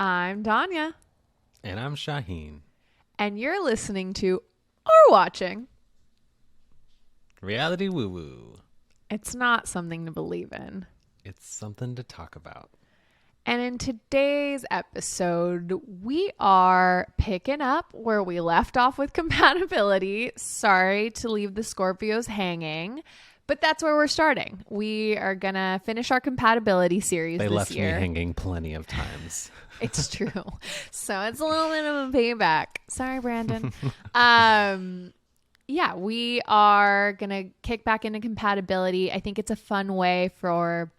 I'm Danya. And I'm Shawheen. And you're listening to or watching Reality Woo Woo. It's not something to believe in. It's something to talk about. And in today's episode, we are picking up where we left off with compatibility. Sorry to leave the Scorpios hanging, but that's where we're starting. We are going to finish our compatibility series this year. They left me hanging plenty of times. It's true. So it's a little bit of a payback. Sorry, Brandon. Yeah, we are going to kick back into compatibility. I think it's a fun way for,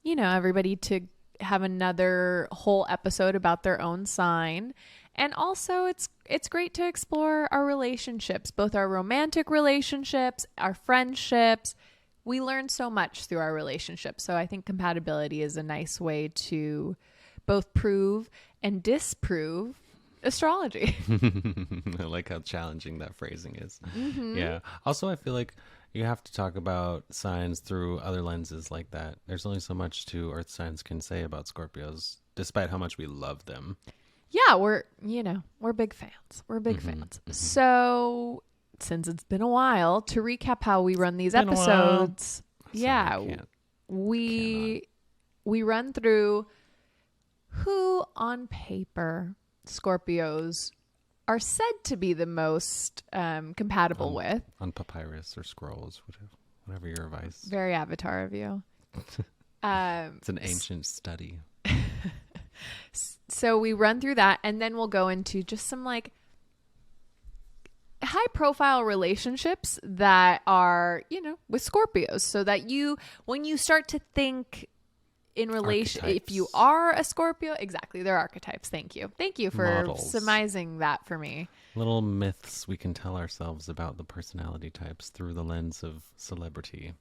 everybody to have another whole episode about their own sign. And also it's great to explore our relationships, both our romantic relationships, our friendships. We learn so much through our relationships. So I think compatibility is a nice way to both prove and disprove astrology. I like how challenging that phrasing is. Mm-hmm. Yeah. Also, I feel like you have to talk about signs through other lenses like that. There's only so much two earth signs can say about Scorpios, despite how much we love them. Yeah, we're big fans. We're big fans. Mm-hmm. So since it's been a while, to recap how we run these episodes, we run through who on paper Scorpios are said to be the most compatible with. On papyrus or scrolls, whatever your advice. Very Avatar of you. It's an ancient study. So we run through that, and then we'll go into just some high profile relationships that are, with Scorpios, so that when you start to think in relation, if you are a Scorpio, exactly, they're archetypes. Thank you for Models. surmising that for me. Little myths we can tell ourselves about the personality types through the lens of celebrity.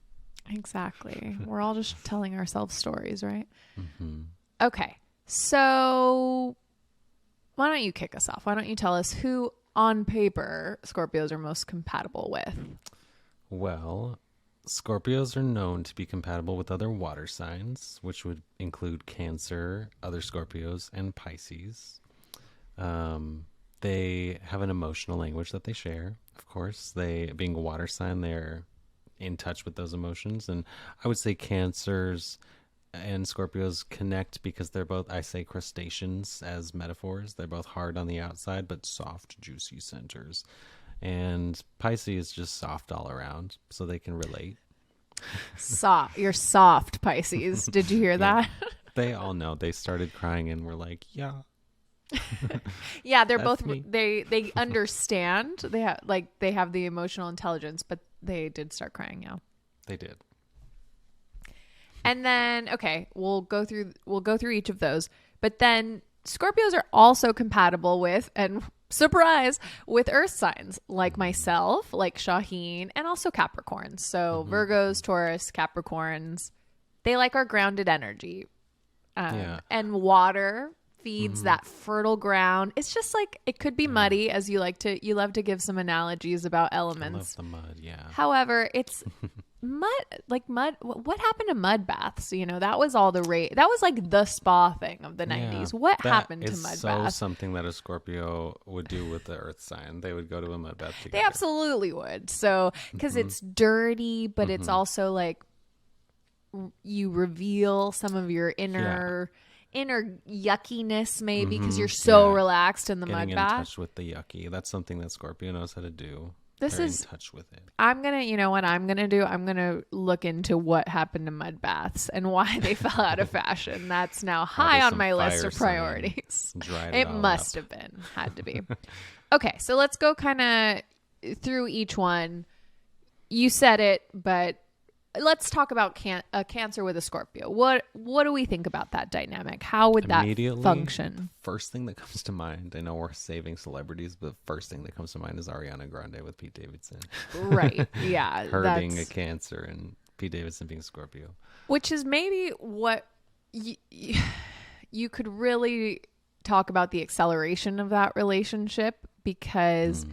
Exactly. We're all just telling ourselves stories, right? Mm-hmm. Okay. So why don't you kick us off? Why don't you tell us who on paper Scorpios are most compatible with? Well, Scorpios are known to be compatible with other water signs, which would include Cancer, other Scorpios, and Pisces. They have an emotional language that they share. Of course, they, being a water sign, they're in touch with those emotions. And I would say Cancers and Scorpios connect because they're both, I say, crustaceans as metaphors. They're both hard on the outside, but soft, juicy centers. And Pisces is just soft all around, so they can relate. Soft. You're soft, Pisces. Did you hear that? They all know. They started crying and were like, yeah. Yeah, they're That's both me. they understand. They have the emotional intelligence, but they did start crying, yeah. They did. And then we'll go through each of those. But then Scorpios are also compatible with, and surprise, with earth signs like myself, like Shawheen, and also Capricorns. So Virgos, Taurus, Capricorns, they like our grounded energy. And water feeds that fertile ground. It's just like, it could be muddy, as you love to give some analogies about elements. I love the mud, yeah. However, it's mud. What happened to mud baths? That was all the rate. That was like the spa thing of the 90s. What happened to mud baths? Something that a Scorpio would do with the earth sign. They would go to a mud bath together. They absolutely would. So, because it's dirty, but it's also like you reveal some of your inner yuckiness, maybe, because you're so relaxed in the mud bath. Getting in touch with the yucky. That's something that Scorpio knows how to do. They're in touch with it. I'm going to do? I'm going to look into what happened to mud baths and why they fell out of fashion. That's now high on my list of priorities. It must have been. Had to be. Okay, so let's go kind of through each one. You said it, but let's talk about a Cancer with a Scorpio. What do we think about that dynamic? How would that function? First thing that comes to mind, I know we're saving celebrities, but the first thing that comes to mind is Ariana Grande with Pete Davidson. Right, yeah. Her being a Cancer and Pete Davidson being Scorpio. Which is maybe what you could really talk about, the acceleration of that relationship, because,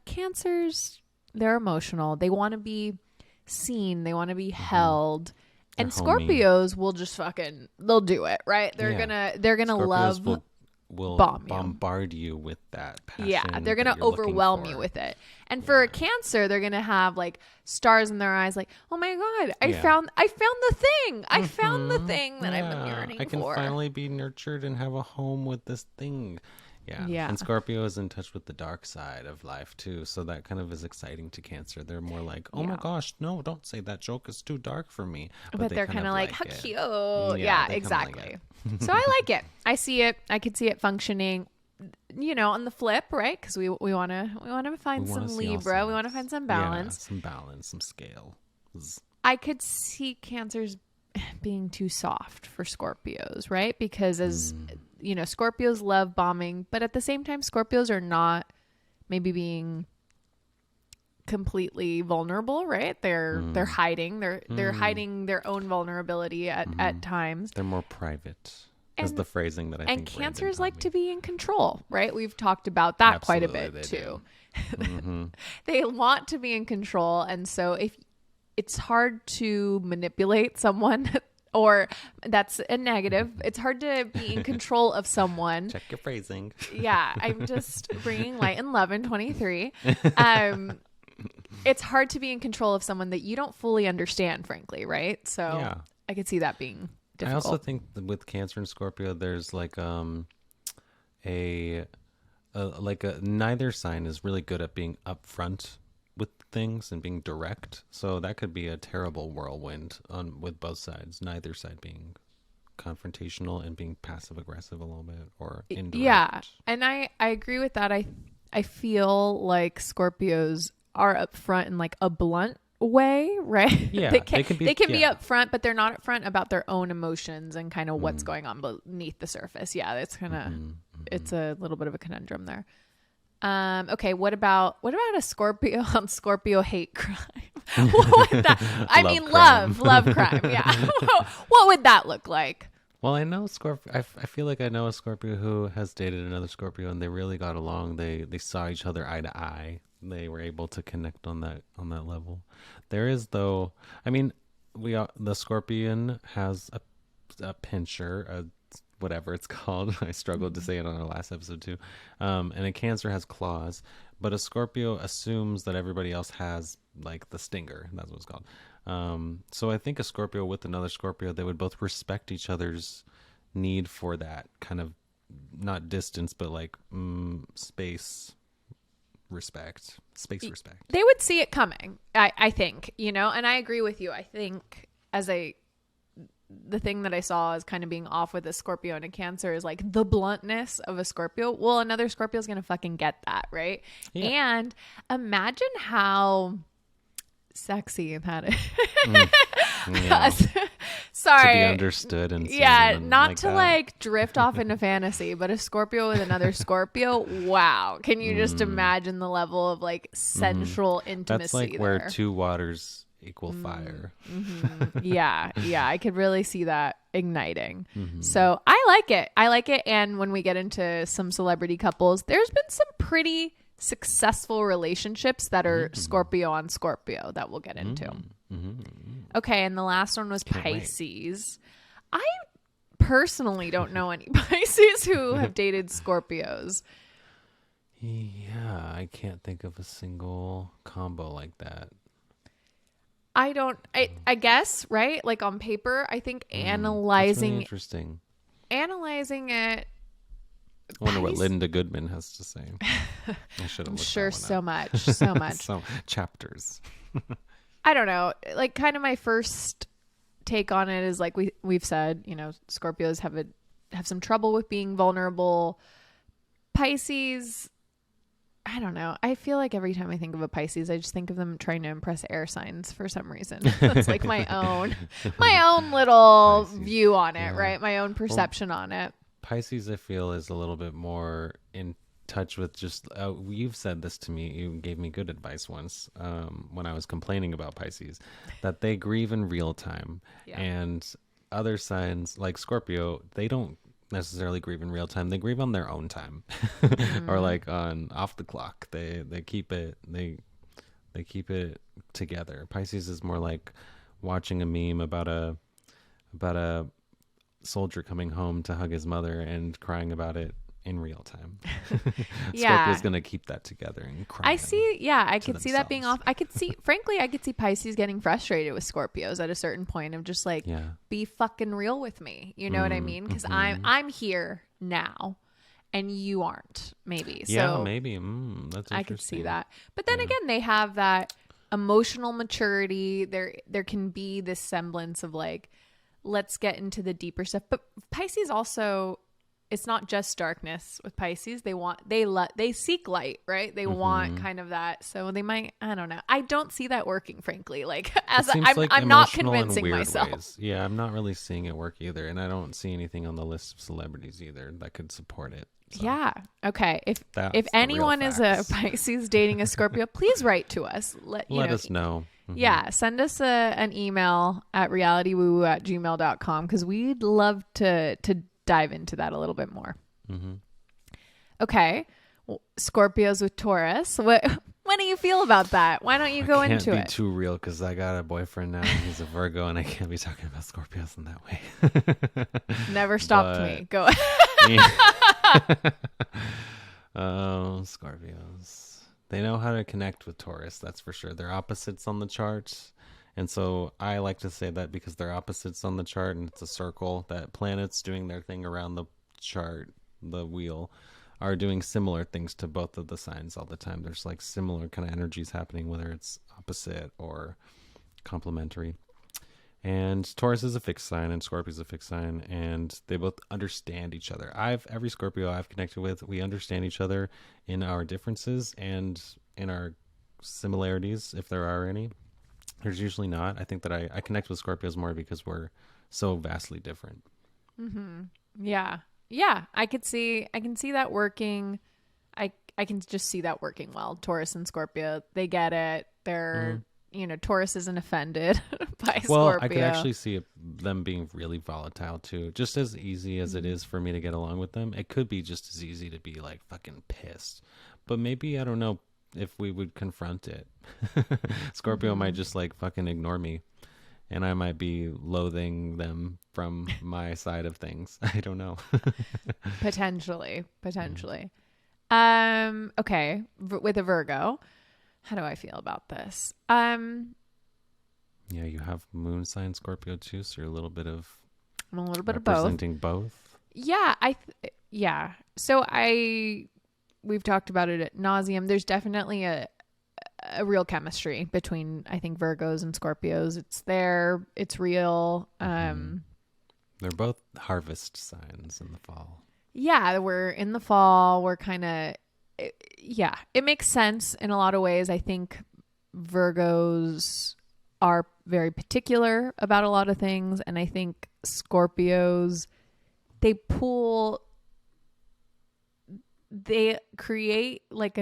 Cancers, they're emotional. They want to be seen. They want to be held. And homey. Scorpios will just they'll do it, right? They're Yeah. gonna Scorpios love will bomb you. bombard you with that passion. Yeah, they're that gonna you're looking overwhelm for. you with it. And for a Cancer, they're gonna have like stars in their eyes, like, oh my god, I found the thing. I found the thing that I've been yearning for. I can finally be nurtured and have a home with this thing. Yeah. And Scorpio is in touch with the dark side of life too, so that kind of is exciting to Cancer. They're more like, oh my gosh, no, don't say that joke is too dark for me. But they're kind of like, how it. cute. Yeah, exactly. So I like it. I see it. I could see it functioning. On the flip, right? Because we want to find some Libra. We want to find some balance. Yeah, some balance, some scale. I could see Cancers being too soft for Scorpios, right? Because as Scorpios love bombing, but at the same time, Scorpios are not maybe being completely vulnerable, right? They're hiding. They're hiding their own vulnerability at times. They're more private. Is the phrasing that I think. And Cancers like to be in control, right? We've talked about that quite a bit too. They want to be in control, and so if it's hard to manipulate someone, or that's a negative. It's hard to be in control of someone. Check your phrasing. Yeah, I'm just bringing light and love in 23. It's hard to be in control of someone that you don't fully understand, frankly, right? So I could see that being difficult. I also think that with Cancer and Scorpio, there's like neither sign is really good at being upfront with things and being direct. So that could be a terrible whirlwind with both sides. Neither side being confrontational and being passive aggressive a little bit or indirect. Yeah, and I agree with that. I feel like Scorpios are upfront in like a blunt way, right? Yeah, they can be upfront, but they're not upfront about their own emotions and kind of what's going on beneath the surface. Yeah, it's kind of it's a little bit of a conundrum there. Okay, what about a Scorpio on Scorpio hate crime? What would that? I mean, love crime. Yeah, what would that look like? Well, I know Scorpio. I feel like I know a Scorpio who has dated another Scorpio, and they really got along. They saw each other eye to eye. They were able to connect on that level. There is, though, I mean, the Scorpion has a pincher, whatever it's called. I struggled to say it on our last episode too. And a Cancer has claws, but a Scorpio assumes that everybody else has like the stinger. That's what it's called. So I think a Scorpio with another Scorpio, they would both respect each other's need for that kind of, not distance, but like space respect. They would see it coming, I think, and I agree with you. I think the thing that I saw as kind of being off with a Scorpio and a Cancer is like the bluntness of a Scorpio. Well, another Scorpio is going to fucking get that, right? Yeah. And imagine how sexy that is. Sorry. To be understood and not like to that. Like drift off into fantasy, but a Scorpio with another Scorpio, wow. Can you just imagine the level of like sensual intimacy? That's like there? Where two waters equal fire. Yeah, I could really see that igniting. So I like it. And when we get into some celebrity couples, there's been some pretty successful relationships that are Scorpio on Scorpio that we'll get into. Okay, and the last one was Pisces. I personally don't know any Pisces who have dated Scorpios. Yeah, I can't think of a single combo like that. I guess, right? Like on paper, I think analyzing really interesting. Analyzing it. I wonder what Linda Goodman has to say. I should have. I'm sure so much. So chapters. I don't know. Like, kind of my first take on it is like we've said, Scorpios have some trouble with being vulnerable. Pisces, I don't know. I feel like every time I think of a Pisces, I just think of them trying to impress air signs for some reason. That's like my own little Pisces. view on it, right? My own perception on it. Pisces, I feel, is a little bit more in touch with just you've said this to me. You gave me good advice once when I was complaining about Pisces, that they grieve in real time. And other signs like Scorpio, they don't necessarily grieve in real time. They grieve on their own time or like on off the clock. They keep it they keep it together. Pisces is more like watching a meme about a about a soldier coming home to hug his mother and crying about it in real time. Yeah. Scorpio's going to keep that together and cry. I see. Yeah, I could see that being themselves. off. Frankly, I could see Pisces getting frustrated with Scorpios at a certain point of just like, Yeah. be fucking real with me. You know what I mean? Because I'm here now, and you aren't. Maybe. Yeah, So maybe. That's interesting. I could see that. But then again, they have that emotional maturity. There can be this semblance of like, let's get into the deeper stuff. But Pisces also, it's not just darkness with Pisces. They seek light, right? They want kind of that. So they might, I don't know. I don't see that working, frankly. Like I'm not emotional in convincing weird myself. ways. Yeah, I'm not really seeing it work either, and I don't see anything on the list of celebrities either that could support it. So Yeah. Okay. If that's the anyone real is a facts. Pisces dating a Scorpio, please write to us. Let us know. Yeah, send us an email at realitywoo@gmail.com because we'd love to dive into that a little bit more. Okay, well, Scorpios with Taurus. What do you feel about that? Why don't you go into Can't it? be too real because I got a boyfriend now. And he's a Virgo, and I can't be talking about Scorpios in that way. Never stopped But- me. Go. Oh, Scorpios. They know how to connect with Taurus, that's for sure. They're opposites on the chart. And so I like to say that because they're opposites on the chart and it's a circle, that planets doing their thing around the chart, the wheel, are doing similar things to both of the signs all the time. There's like similar kind of energies happening, whether it's opposite or complementary. And Taurus is a fixed sign and Scorpio is a fixed sign, and they both understand each other. Every Scorpio I've connected with, we understand each other in our differences and in our similarities, if there are any. There's usually not. I think that I connect with Scorpios more because we're so vastly different. Yeah. I can see that working. I can just see that working well. Taurus and Scorpio, they get it. They're Taurus isn't offended by Well, Scorpio. I could actually see them being really volatile too. Just as easy as it is for me to get along with them, it could be just as easy to be like fucking pissed. But maybe, I don't know, if we would confront it. Scorpio might just like fucking ignore me, and I might be loathing them from my side of things. I don't know. Potentially. Okay. With a Virgo, how do I feel about this? Yeah, you have moon sign Scorpio too, so you're a little bit of I'm a little bit of both. representing both. Yeah, So we've talked about it ad nauseum. There's definitely a real chemistry between, I think, Virgos and Scorpios. It's there. It's real. They're both harvest signs in the fall. Yeah, we're in the fall. We're kind of, it makes sense in a lot of ways. I think Virgos are very particular about a lot of things. And I think Scorpios, they create like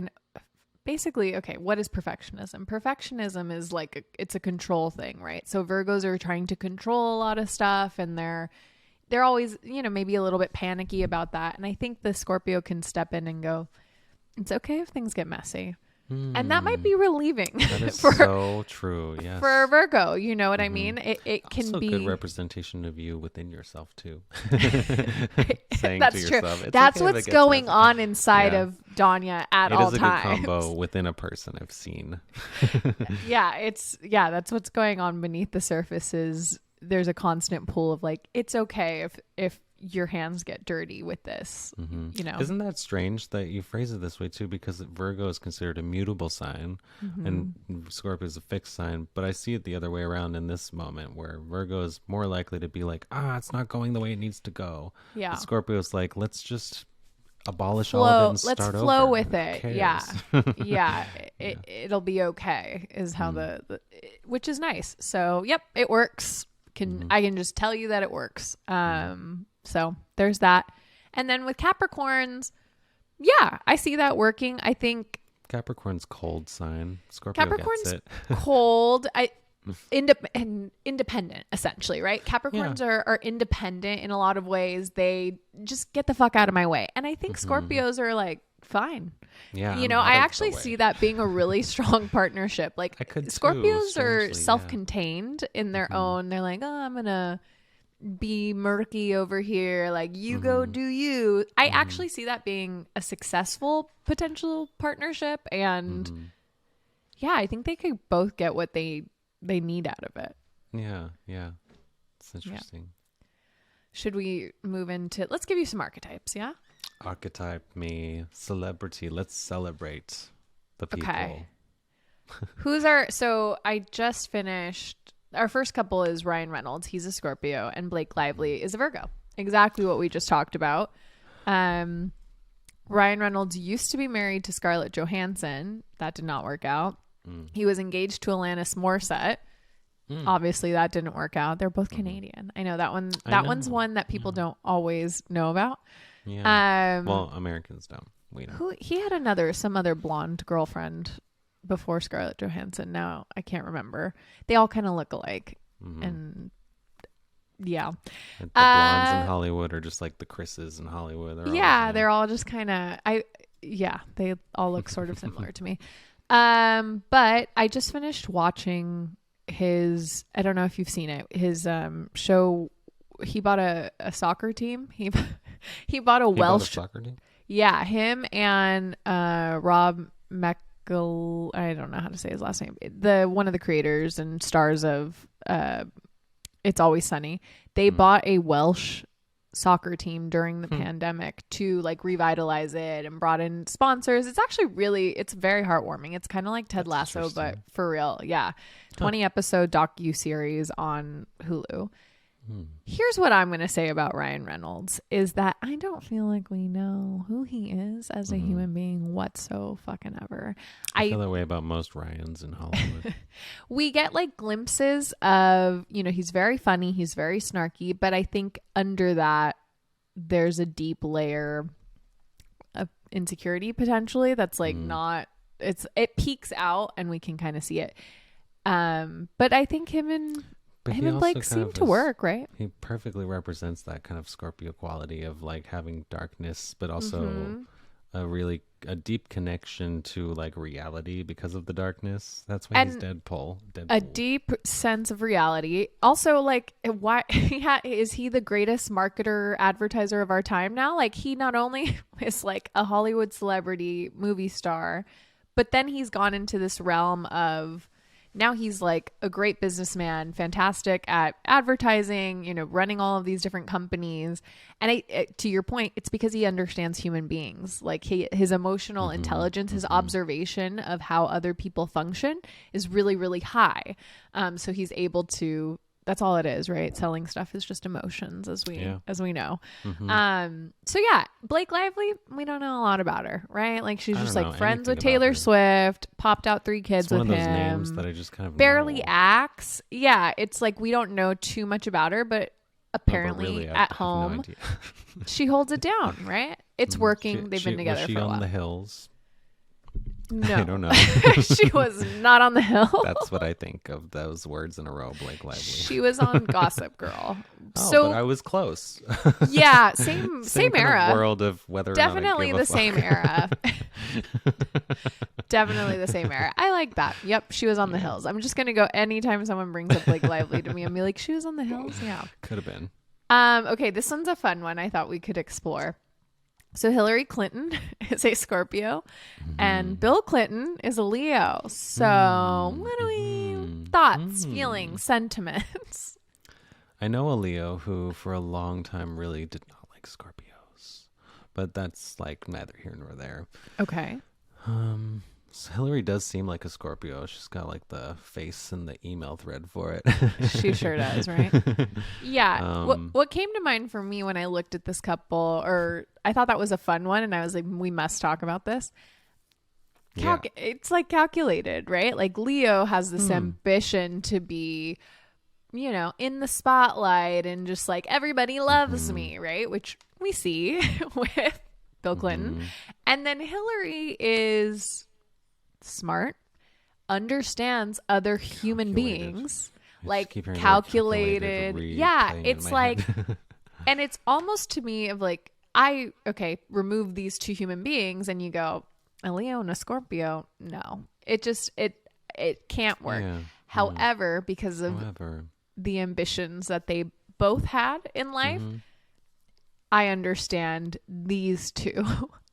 basically, okay, what is perfectionism? Perfectionism is like, it's a control thing, right? So Virgos are trying to control a lot of stuff, and they're always, maybe a little bit panicky about that. And I think the Scorpio can step in and go, it's okay if things get messy. And that might be relieving. That is so true. Yes. For Virgo, you know what I mean? It can also be a good representation of you within yourself too. Saying That's to true. yourself, it's That's okay if what's it gets going messy. on inside Yeah. of Danya at It all is a times. good combo within a person I've seen. That's what's going on beneath the surface. Is there's a constant pull of like, it's okay if your hands get dirty with this, Isn't that strange that you phrase it this way too? Because Virgo is considered a mutable sign and Scorpio is a fixed sign. But I see it the other way around in this moment, where Virgo is more likely to be like, it's not going the way it needs to go. Yeah. But Scorpio is like, let's just abolish all of it and start over. Let's flow with Who it. cares? Yeah. It'll be okay is how which is nice. So, yep, it works. I can just tell you that it works. So there's that. And then with Capricorns, yeah, I see that working. I think Capricorn's cold sign. Scorpio Capricorn's gets it. cold. Independent, essentially, right? Capricorns are independent in a lot of ways. They just get the fuck out of my way. And I think Scorpios are like, fine. Yeah. I actually see that being a really strong partnership. Like, I could too, Scorpios are strangely, self-contained in their own. They're like, I'm gonna be murky over here. Like, you go do you. I actually see that being a successful potential partnership. And yeah, I think they could both get what they need out of it. Yeah. It's interesting. Should we move into, let's give you some archetypes, yeah? Archetype me, celebrity. Let's celebrate the people. Okay. So I just finished, our first couple is Ryan Reynolds. He's a Scorpio, and Blake Lively is a Virgo. Exactly what we just talked about. Ryan Reynolds used to be married to Scarlett Johansson. That did not work out. He was engaged to Alanis Morissette. Obviously, that didn't work out. They're both Canadian. I know that one. One's one that people don't always know about. Yeah. Well, Americans don't. We don't. He had some other blonde girlfriend before Scarlett Johansson. Now I can't remember. They all kind of look alike, and yeah. The blondes in Hollywood are just like the Chris's in Hollywood. They're all just kind of. They all look sort of similar to me. But I just finished watching his, I don't know if you've seen it, his show. He bought a soccer team. He bought a Welsh soccer team. Yeah, him and Rob Meckel, I don't know how to say his last name. One of the creators and stars of It's Always Sunny. They bought a Welsh soccer team during the pandemic to like revitalize it, and brought in sponsors. It's actually it's very heartwarming. It's kind of like Ted Lasso, but for real. Yeah. 20 episode docu-series on Hulu. Here's what I'm going to say about Ryan Reynolds is that I don't feel like we know who he is as a human being whatsoever. I feel that way about most Ryans in Hollywood. We get like glimpses of, he's very funny, he's very snarky, but I think under that there's a deep layer of insecurity potentially that's like it peeks out and we can kind of see it. But I think him and Blake seem to work, right? He perfectly represents that kind of Scorpio quality of like having darkness, but also a deep connection to like reality because of the darkness. That's why he's Deadpool. A deep sense of reality. Also, like, why is he the greatest marketer advertiser of our time now? Like, he not only is like a Hollywood celebrity movie star, but then he's gone into this realm of, now he's like a great businessman, fantastic at advertising, running all of these different companies. And to your point, it's because he understands human beings. Like his emotional intelligence, his observation of how other people function is really, really high. So he's able to, that's all it is, right? Selling stuff is just emotions, as we know. So yeah, Blake Lively, we don't know a lot about her, right? Like she's just like friends with Taylor Swift, popped out 3 kids with him. It's one of those names that I just kind of barely know. Acts. Yeah, it's like we don't know too much about her, but apparently really, at home she holds it down, right? It's working. They've been together for a while. Was she on the hills? No. I don't know. She was not on the hill. That's what I think of those words in a row, Blake Lively. She was on Gossip Girl. But I was close. Yeah, same era. World of whether definitely or not the same era. Definitely the same era. I like that. Yep, she was on the hills. I'm just gonna go anytime someone brings up Blake Lively to me and be like, she was on the hills. Yeah, could have been. Okay, this one's a fun one. I thought we could explore. So Hillary Clinton is a Scorpio and Bill Clinton is a Leo. So what do we, thoughts, feelings, sentiments? I know a Leo who for a long time really did not like Scorpios, but that's like neither here nor there. Okay. So Hillary does seem like a Scorpio. She's got like the face and the email thread for it. She sure does, right? Yeah. What came to mind for me when I looked at this couple, or I thought that was a fun one, and I was like, we must talk about this. It's like calculated, right? Like Leo has this ambition to be, in the spotlight and just like everybody loves me, right? Which we see with Bill Clinton. And then Hillary is smart, understands other human beings, like calculated. Yeah, it's like, and it's almost to me of like, remove these 2 human beings and you go, a Leo and a Scorpio. No, it can't work. Yeah. However, because of the ambitions that they both had in life, Mm-hmm. I understand these two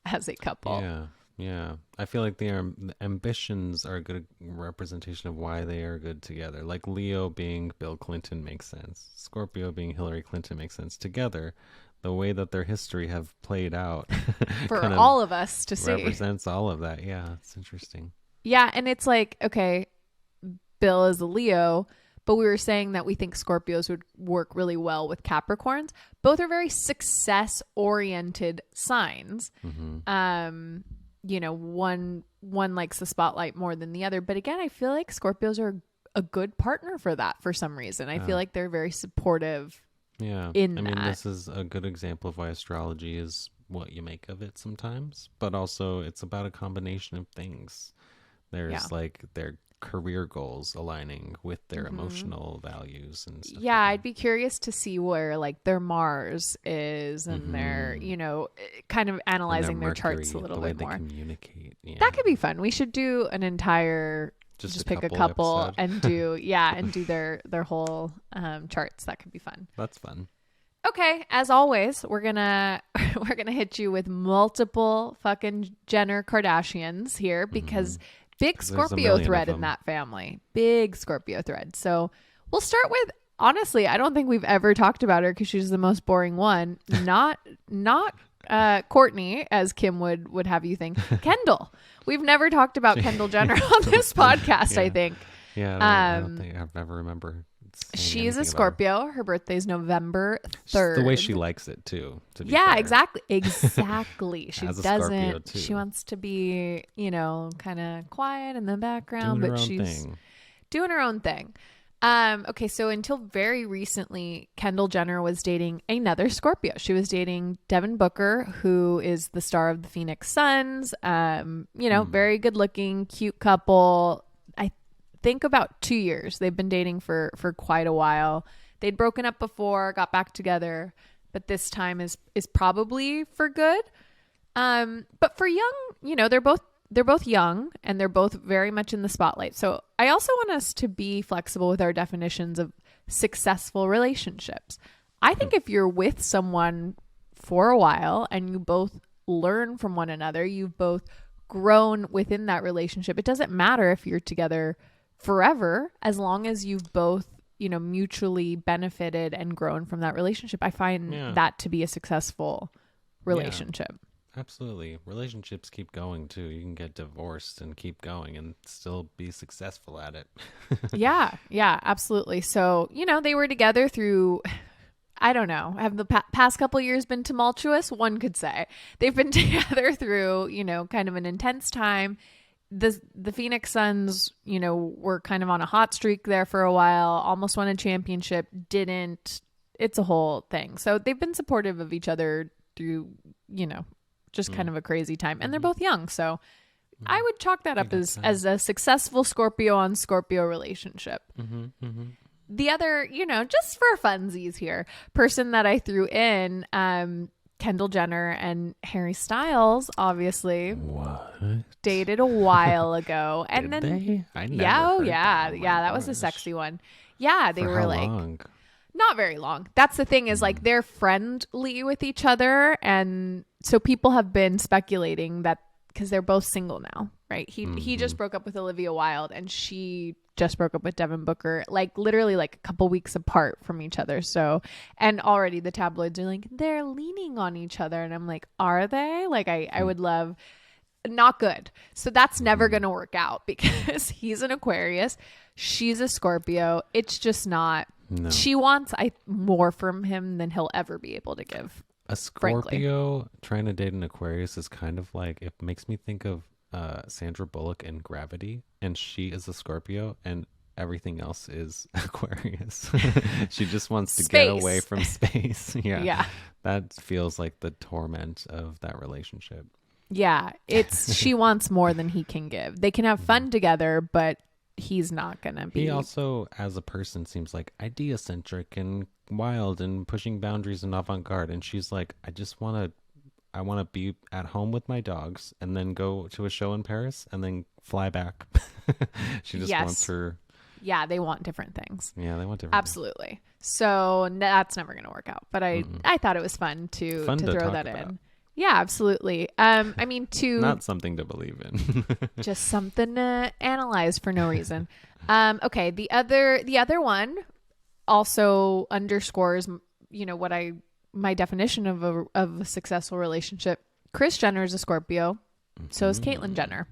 as a couple. Yeah. Yeah. I feel like their ambitions are a good representation of why they are good together. Like Leo being Bill Clinton makes sense. Scorpio being Hillary Clinton makes sense. Together, the way that their history have played out For kind of all of us to see. represents all of that. Yeah, it's interesting. Yeah, and it's like, okay, Bill is a Leo, but we were saying that we think Scorpios would work really well with Capricorns. Both are very success-oriented signs. Mm-hmm. You know, one likes the spotlight more than the other. But again, I feel like Scorpios are a good partner for that for some reason. I feel like they're very supportive. Yeah. In I mean, that. this is a good example of why astrology is what you make of it sometimes, but also it's about a combination of things. There's like their career goals aligning with their emotional values and stuff. Yeah, like I'd be curious to see where like their Mars is and their, you know, kind of that. And analyzing their Mercury, charts a little the way bit more. they communicate. Yeah. That could be fun. We should do an entire just pick a couple episode. and do and do their whole charts. That could be fun. That's fun. Okay, as always, we're gonna hit you with multiple fucking Jenner Kardashians here because big 'Cause there's a Scorpio million of thread in them. that family. Big Scorpio thread. So we'll start with, honestly, I don't think we've ever talked about her because she's the most boring one. Not Courtney, as Kim would have you think. Kendall. We've never talked about Kendall Jenner on this podcast, I think. Yeah, I don't think I've ever remember. saying She's a anything about her. Scorpio. Her birthday's November 3rd. Just the way she likes it too. To be Yeah, fair. exactly. She As a Scorpio, doesn't. too. She wants to be, you know, kind of quiet in the background, Doing her but own she's thing. doing her own thing. Okay, so until very recently, Kendall Jenner was dating another Scorpio. She was dating Devin Booker, who is the star of the Phoenix Suns. You know, very good looking, cute couple. I think about 2 years. They've been dating for quite a while. They'd broken up before, got back together, but this time is probably for good. But for young, you know, they're both young and they're both very much in the spotlight. So I also want us to be flexible with our definitions of successful relationships. I think if you're with someone for a while and you both learn from one another, you've both grown within that relationship. It doesn't matter if you're together forever, as long as you've both, you know, mutually benefited and grown from that relationship. I find that to be a successful relationship. Absolutely. Relationships keep going too. You can get divorced and keep going and still be successful at it. Yeah, absolutely. So, you know, they were together through, I don't know, have the past couple years been tumultuous? One could say. They've been together through, you know, kind of an intense time. The Phoenix Suns, you know, were kind of on a hot streak there for a while, almost won a championship, didn't. It's a whole thing. So they've been supportive of each other through, you know, just kind of a crazy time. And they're both young. So I would chalk that up as a successful Scorpio on Scorpio relationship. The other, you know, just for funsies here, person that I threw in, Kendall Jenner and Harry Styles, obviously. What? Dated a while ago. And Did then they? I never heard yeah, that. Oh my that was a gosh. sexy one. Yeah, they For were how like long? not very long. That's the thing is like they're friendly with each other, and so people have been speculating that because they're both single now, right? He just broke up with Olivia Wilde and she just broke up with Devin Booker, like literally like a couple weeks apart from each other. So, and already the tabloids are like, they're leaning on each other. And I'm like, are they? Like I would love, not good. So that's never going to work out because he's an Aquarius. She's a Scorpio. It's just not, she wants more from him than he'll ever be able to give. A Scorpio trying to date an Aquarius is kind of like, it makes me think of Sandra Bullock in Gravity, and she is a Scorpio and everything else is Aquarius. She just wants to get away from space. Yeah. That feels like the torment of that relationship. Yeah, she wants more than he can give. They can have fun together, but he's not gonna be. He also, as a person, seems like idea-centric and wild and pushing boundaries and avant-garde. And she's like, I want to be at home with my dogs and then go to a show in Paris and then fly back. She just wants her. Yeah, they want different things. Yeah, they want different. Absolutely. So that's never going to work out. But I thought it was fun to throw talk that about. in. Yeah, absolutely. I mean, Not something to believe in. just something to analyze for no reason. Okay, the other one also underscores, what my definition of a successful relationship. Kris Jenner is a Scorpio, so is Caitlyn Jenner.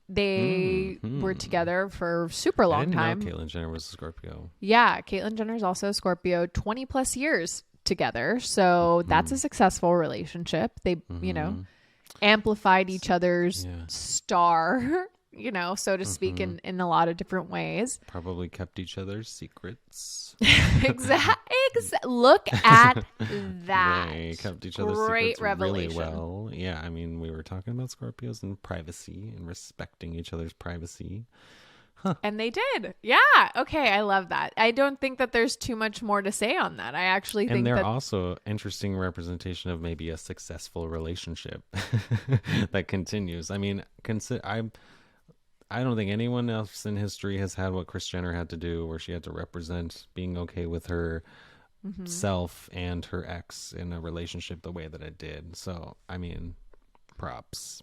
They were together for a super long time. I didn't know Caitlyn Jenner was a Scorpio. Yeah, Caitlyn Jenner is also a Scorpio, 20 plus years together. So that's a successful relationship. They, amplified each other's star, so to speak, in a lot of different ways. Probably kept each other's secrets. Exactly. Look at that. They kept each other's Great secrets revelation. really well. Yeah, I mean, we were talking about Scorpios and privacy and respecting each other's privacy. And they did. Yeah. Okay. I love that. I don't think that there's too much more to say on that. I actually think and they're that also interesting representation of maybe a successful relationship that continues. I mean, I don't think anyone else in history has had what Kris Jenner had to do, where she had to represent being okay with her self and her ex in a relationship the way that it did. So, I mean, props.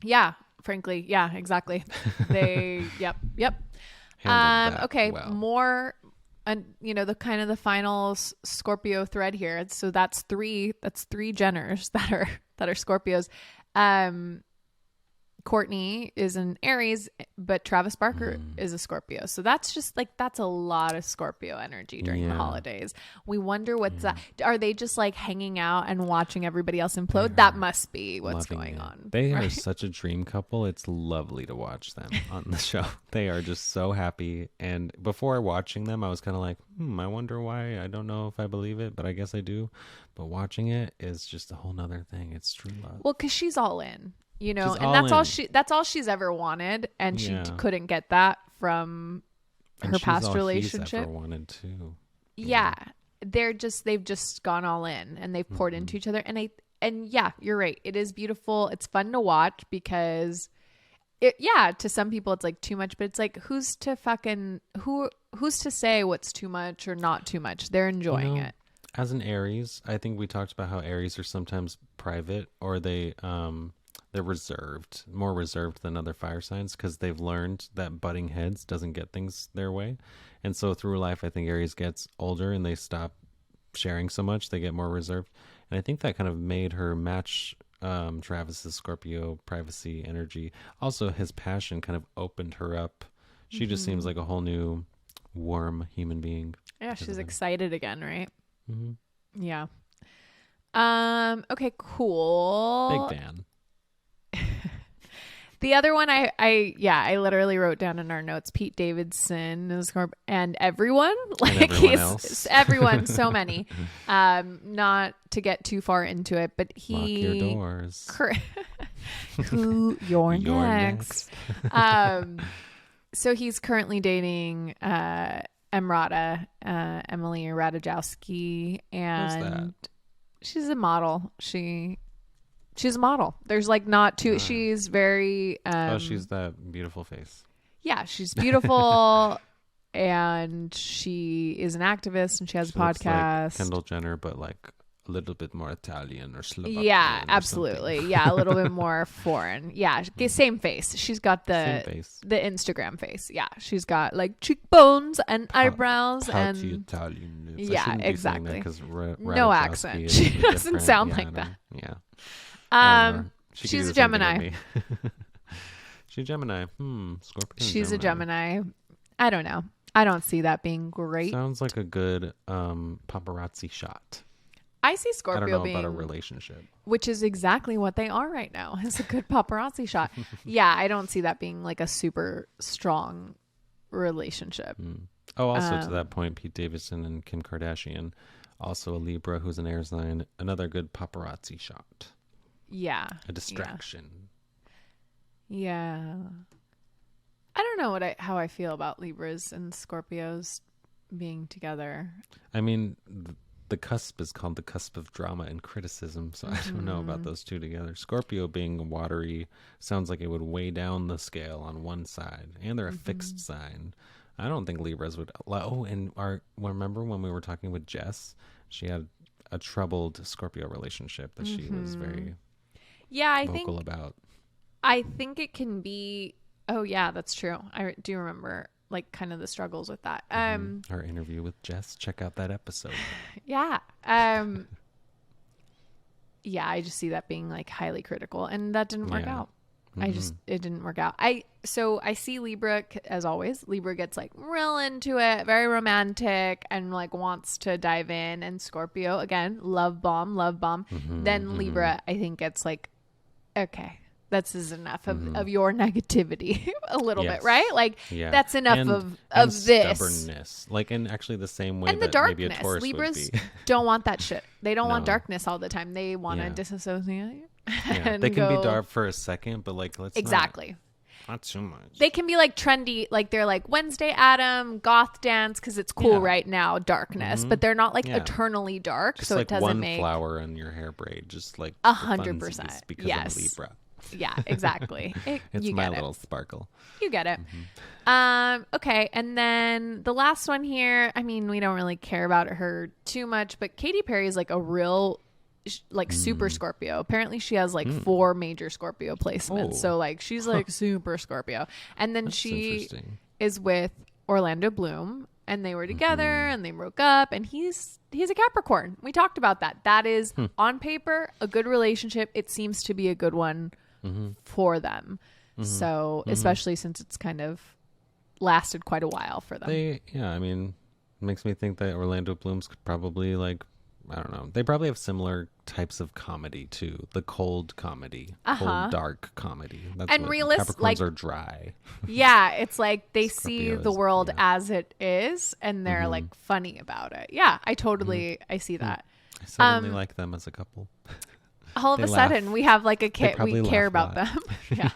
Yeah, frankly. Yeah, exactly. Yep. Handled that Okay. well. More, the kind of the final Scorpio thread here. So that's three Jenners that are Scorpios. Courtney is an Aries, but Travis Barker is a Scorpio. So that's a lot of Scorpio energy during the holidays. We wonder what's that. Are they just like hanging out and watching everybody else implode? That must be what's going on. They are such a dream couple. It's lovely to watch them on the show. They are just so happy. And before watching them, I was kind of like, I wonder why. I don't know if I believe it, but I guess I do. But watching it is just a whole nother thing. It's true love. Well, because she's all in. And all that's all she's ever wanted, and she couldn't get that from her past relationship. He's ever wanted too. Yeah, they've just gone all in, and they've poured into each other. And yeah, you're right. It is beautiful. It's fun to watch because to some people it's like too much, but it's like who's to say what's too much or not too much? They're enjoying it. As an Aries, I think we talked about how Aries are sometimes private, or they're reserved, more reserved than other fire signs, because they've learned that butting heads doesn't get things their way. And so through life, I think Aries gets older and they stop sharing so much. They get more reserved. And I think that kind of made her match Travis's Scorpio privacy energy. Also, his passion kind of opened her up. She just seems like a whole new warm human being. Yeah, she's excited again, right? Mm-hmm. Yeah. Okay, cool. Big fan. The other one, I literally wrote down in our notes, Pete Davidson and everyone, everyone, so many. Not to get too far into it, but lock your doors. You're next. So he's currently dating Emrata, Emily Ratajkowski, and she's a model. She's a model. There's like not too. She's very. She's that beautiful face. Yeah, she's beautiful, and she is an activist, and she has a podcast. Like Kendall Jenner, but like a little bit more Italian or Slovakian. Yeah, absolutely. Yeah, a little bit more foreign. Yeah, same face. She's got the Instagram face. Yeah, she's got like cheekbones and eyebrows and Italian. Yeah, exactly. No accent. She doesn't sound like that. Yeah. She's a Gemini. She's a Gemini. Scorpion. She's a Gemini. I don't know. I don't see that being great. Sounds like a good paparazzi shot. I see Scorpio being... I don't know about a relationship. Which is exactly what they are right now. It's a good paparazzi shot. Yeah, I don't see that being like a super strong relationship. Oh, also to that point, Pete Davidson and Kim Kardashian, also a Libra who's an air sign, another good paparazzi shot. Yeah. A distraction. Yeah. I don't know how I feel about Libras and Scorpios being together. I mean, the cusp is called the cusp of drama and criticism, so I don't know about those two together. Scorpio being watery sounds like it would weigh down the scale on one side, and they're a fixed sign. I don't think Libras would. Oh, and remember when we were talking with Jess? She had a troubled Scorpio relationship that she was very vocal about. I think it can be. Oh yeah, that's true. I do remember like kind of the struggles with that. Our interview with Jess. Check out that episode. Yeah. Yeah, I just see that being like highly critical, and that didn't work out. It didn't work out. So I see Libra, as always. Libra gets like real into it, very romantic, and like wants to dive in. And Scorpio, again, love bomb. Then Libra, I think gets like, okay, this is enough of your negativity a little bit, right? Like that's enough of this stubbornness. Like, and actually the same way and the that darkness. maybe a Taurus Libras would be. don't want that shit. They don't want darkness all the time. They want to disassociate. Yeah, they can be dark for a second, but like let's not too much. They can be like trendy, like they're like Wednesday Adam, goth dance because it's cool right now, darkness, but they're not like eternally dark, just so like it doesn't one make flower in your hair braid, just like 100%. because I'm a Libra. Yeah, exactly. It's my little sparkle. You get it. Okay, and then the last one here. I mean, we don't really care about her too much, but Katy Perry is like a real like super Scorpio. Apparently she has like 4 major Scorpio placements. So like she's like super Scorpio. And then she is with Orlando Bloom, and they were together and they broke up, and he's a Capricorn. We talked about that. That is on paper a good relationship. It seems to be a good one for them. So especially since it's kind of lasted quite a while for them. I mean, it makes me think that Orlando Bloom's probably like, I don't know. They probably have similar types of comedy too. The cold comedy, cold dark comedy. That's and Capricorns like, are dry. Yeah, it's like they see the world as it is, and they're like funny about it. Yeah, I totally I see that. I certainly like them as a couple. All of a sudden, we have like a kid. We care about them. Yeah.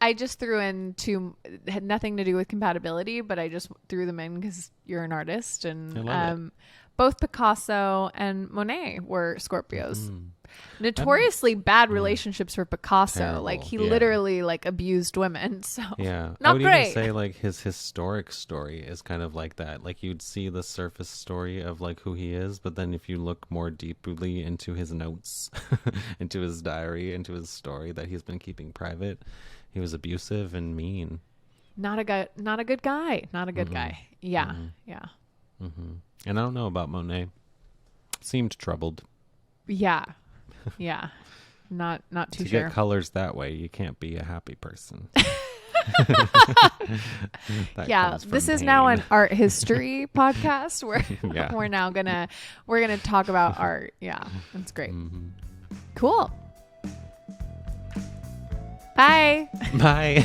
I just threw in had nothing to do with compatibility, but I just threw them in because you're an artist, and both Picasso and Monet were Scorpios. Notoriously bad relationships for Picasso. Terrible, like he literally like abused women. So not I would great. Even say like his historic story is kind of like that. Like you'd see the surface story of like who he is, but then if you look more deeply into his notes, into his diary, into his story that he's been keeping private, he was abusive and mean. Not a good guy. Not a good guy. Yeah. Yeah. And I don't know about Monet. Seemed troubled. Yeah. Yeah. Not too to sure. get colors that way, you can't be a happy person. Yeah, this is now an art history podcast where we're gonna talk about art. Yeah, that's great. Cool. Bye. Bye.